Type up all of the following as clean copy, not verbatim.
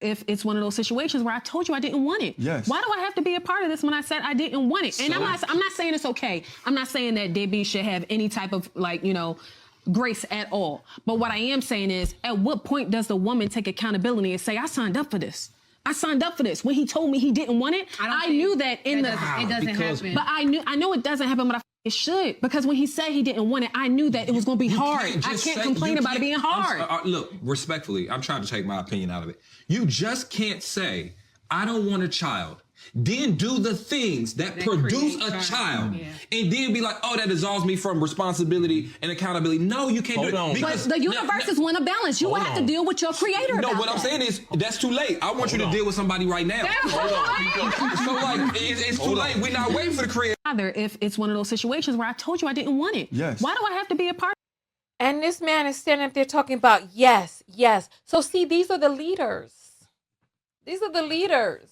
if it's one of those situations where I told you I didn't want it. Yes. Why do I have to be a part of this when I said I didn't want it? And I'm not saying it's okay. I'm not saying that Debbie should have any type of grace at all. But what I am saying is, at what point does the woman take accountability and say, I signed up for this? I signed up for this. When he told me he didn't want it, I knew that it doesn't happen. But I know it doesn't happen, but it should, because when he said he didn't want it, I knew that it was going to be hard. I can't complain about it being hard. Look, respectfully, I'm trying to take my opinion out of it. You just can't say, I don't want a child, then do the things that produce a child, and then be like, oh, that absolves me from responsibility and accountability. No, you can't do it. Because the universe is one of balance. You will have to deal with your creator. No, what I'm saying is, that's too late. I want you to deal with somebody right now. So, like, it's too late. We're not waiting for the creator. If it's one of those situations where I told you I didn't want it. Yes. Why do I have to be a part? And this man is standing up there talking about yes. So see, these are the leaders. These are the leaders.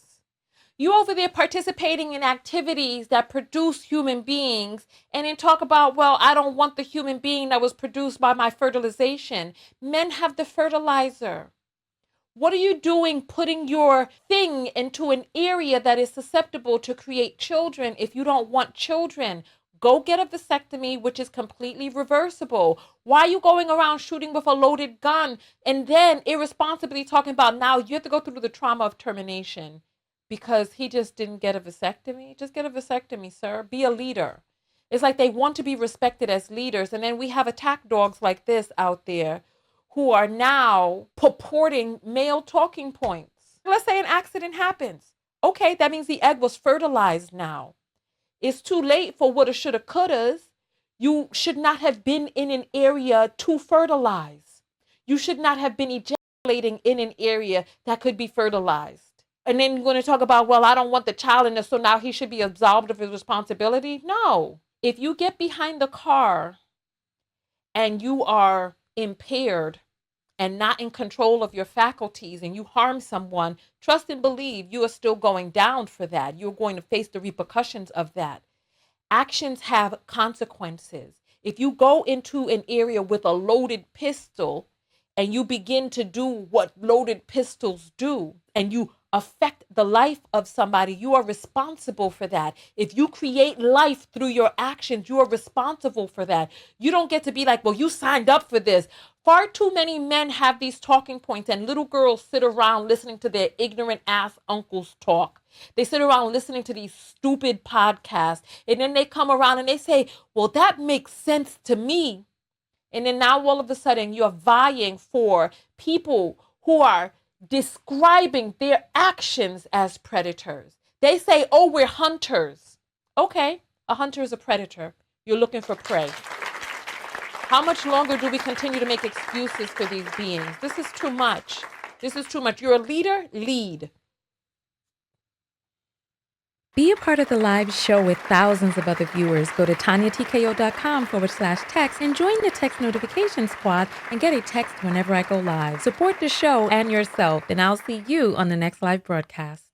You over there participating in activities that produce human beings and then talk about, well, I don't want the human being that was produced by my fertilization. Men have the fertilizer. What are you doing putting your thing into an area that is susceptible to create children if you don't want children? Go get a vasectomy, which is completely reversible. Why are you going around shooting with a loaded gun and then irresponsibly talking about now you have to go through the trauma of termination because he just didn't get a vasectomy? Just get a vasectomy, sir. Be a leader. It's like they want to be respected as leaders. And then we have attack dogs like this out there who are now purporting male talking points. Let's say an accident happens. Okay, that means the egg was fertilized now. It's too late for woulda, shoulda, couldas. You should not have been in an area to fertilize. You should not have been ejaculating in an area that could be fertilized. And then you're going to talk about, well, I don't want the child in this, so now he should be absolved of his responsibility. No. If you get behind the car and you are impaired and not in control of your faculties and you harm someone, trust and believe you are still going down for that. You're going to face the repercussions of that. Actions have consequences. If you go into an area with a loaded pistol and you begin to do what loaded pistols do and you affect the life of somebody, you are responsible for that. If you create life through your actions, you are responsible for that. You don't get to be like, well, you signed up for this. Far too many men have these talking points and little girls sit around listening to their ignorant ass uncles talk. They sit around listening to these stupid podcasts and then they come around and they say, well, that makes sense to me. And then now all of a sudden you're vying for people who are describing their actions as predators. They say, oh, we're hunters. Okay, a hunter is a predator. You're looking for prey. How much longer do we continue to make excuses for these beings? This is too much. This is too much. You're a leader, lead. Be a part of the live show with thousands of other viewers. Go to TonyaTKO.com/text and join the text notification squad and get a text whenever I go live. Support the show and yourself, and I'll see you on the next live broadcast.